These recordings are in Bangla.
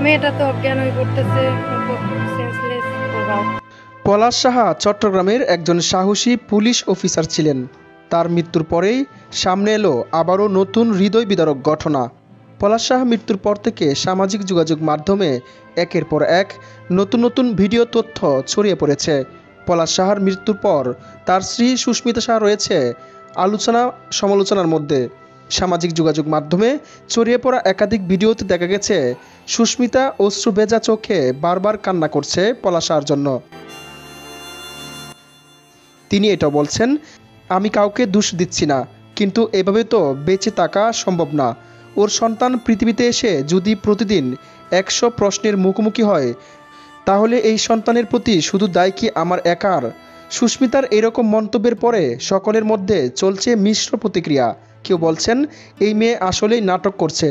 মেয়েটা তো অজ্ঞান হয়ে পড়তেছে, সেন্সলেস। পলাশ সাহা চট্টগ্রামের একজন সাহসী পুলিশ অফিসার ছিলেন। তার মৃত্যুর পরেই সামনে এলো আবারও নতুন হৃদয় বিদারক ঘটনা। পলাশ সাহা মৃত্যুর পর থেকে সামাজিক যোগাযোগ মাধ্যমে একের পর এক নতুন নতুন ভিডিও তথ্য ছড়িয়ে পড়েছে। পলাশ সাহার মৃত্যুর পর তার স্ত্রী সুস্মিতা সাহা রয়েছে আলোচনা সমালোচনার মধ্যে। সামাজিক যোগাযোগ মাধ্যমে ছড়িয়ে পড়া একাধিক ভিডিওতে দেখা গেছে সুস্মিতা অশ্রু ভেজা চোখে বারবার কান্না করছে পলাশ সাহার জন্য। তিনি এটা বলছেন, আমি কাউকে দোষ দিচ্ছি না, কিন্তু এভাবে তো বেঁচে থাকা সম্ভব না। ওর সন্তান পৃথিবীতে এসে যদি প্রতিদিন 100 প্রশ্নের মুখোমুখি হয়, তাহলে এই সন্তানের প্রতি শুধু দায় কি আমার একার? সুস্মিতার এরকম মন্তব্যের পরে সকলের মধ্যে চলছে মিশ্র প্রতিক্রিয়া। কেউ বলছেন এই মেয়ে আসলেই নাটক করছে,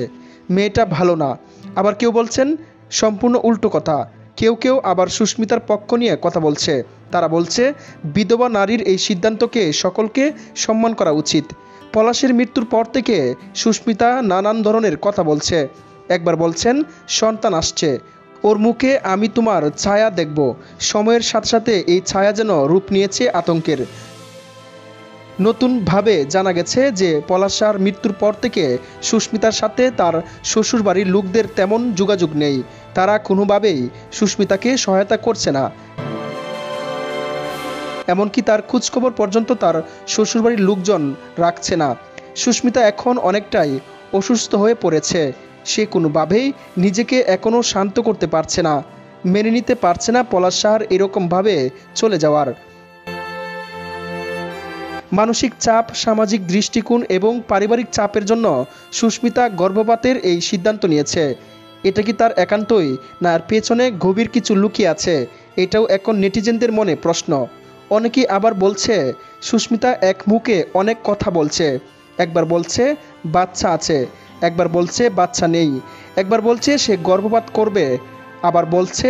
মেয়েটা ভালো না। আবার কেউ বলছেন সম্পূর্ণ উল্টো কথা। কেউ কেউ আবার সুস্মিতার পক্ষ নিয়ে কথা বলছে। তারা বলছে বিধবা নারীর এই সিদ্ধান্তকে সকলকে সম্মান করা উচিত। পলাশের মৃত্যুর পর থেকে সুস্মিতা নানান ধরনের কথা বলছে। একবার বলছেন সন্তান আসছে, ওর মুখে আমি তোমার ছায়া দেখব। সময়ের সাথে সাথে এই ছায়া যেন রূপ নিয়েছে আতঙ্কের। নতুনভাবে জানা গেছে যে পলাশ সাহার মৃত্যুর পর থেকে সুস্মিতার সাথে তার শ্বশুরবাড়ির লোকদের তেমন যোগাযোগ নেই। তারা কোনোভাবেই সুস্মিতাকে সহায়তা করছে না। এমনকি তার খোঁজখবর পর্যন্ত তার শ্বশুরবাড়ির লোকজন রাখছে না। সুস্মিতা এখন অনেকটাই অসুস্থ হয়ে পড়েছে। সে কোনোভাবেই নিজেকে এখনও শান্ত করতে পারছে না, মেনে নিতে পারছে না পলাশ সাহার এরকমভাবে চলে যাওয়ার। মানসিক চাপ, সামাজিক দৃষ্টিকোণ এবং পারিবারিক চাপের জন্য সুস্মিতা গর্ভপাতের এই সিদ্ধান্ত নিয়েছে। এটা কি তার একান্তই, না এর পেছনে গভীর কিছু লুকিয়ে আছে? এটাও এখন নেটিজেনদের মনে প্রশ্ন। অনেকেই আবার বলছে সুস্মিতা এক মুখে অনেক কথা বলছে। একবার বলছে বাচ্চা আছে, একবার বলছে বাচ্চা নেই, একবার বলছে সে গর্ভপাত করবে, আবার বলছে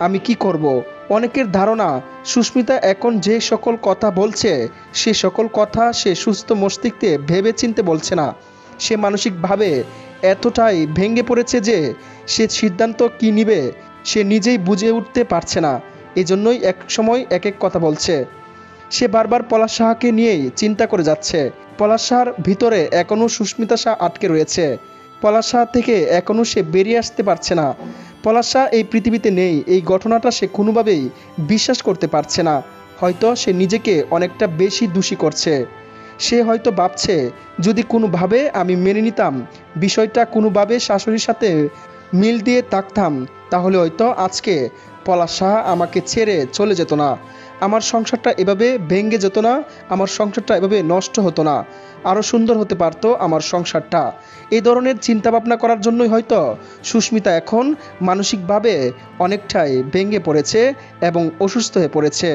আমি কি করব। অনেকের ধারণা সুস্মিতা এখন যে সকল কথা বলছে সে সকল কথা সে সুস্থ মস্তিষ্কে ভেবে চিনতে বলছে না। সে মানসিকভাবে এতটাই ভেঙে পড়েছে যে সে সিদ্ধান্ত কী নিবে সে নিজেই বুঝে উঠতে পারছে না। এজন্যই এক সময় এক এক কথা বলছে। সে বারবার পলাশ সাহাকে নিয়েই চিন্তা করে যাচ্ছে। পলাশ সাহার ভিতরে এখনও সুস্মিতা সাহা আটকে রয়েছে। পলাশ সাহা থেকে এখনও সে বেরিয়ে আসতে পারছে না। পলাশ সাহা এই পৃথিবীতে নেই, এই ঘটনাটা সে কোনোভাবেই বিশ্বাস করতে পারছে না। হয়তো সে নিজেকে অনেকটা বেশি দোষী করছে। সে হয়তো ভাবছে যদি কোনোভাবে আমি মেনে নিতাম বিষয়টা, কোনোভাবে শাশুড়ির সাথে মিল দিয়ে থাকতাম, তাহলে হয়তো আজকে পলাশ সাহা আমাকে ছেড়ে চলে যেত না, আমার সংসারটা এভাবে ভেঙে যেত না, আমার সংসারটা এভাবে নষ্ট হতো না, আরও সুন্দর হতে পারতো আমার সংসারটা। এই ধরনের চিন্তাভাবনা করার জন্যই হয়তো সুস্মিতা এখন মানসিকভাবে অনেকটাই ভেঙে পড়েছে এবং অসুস্থ হয়ে পড়েছে।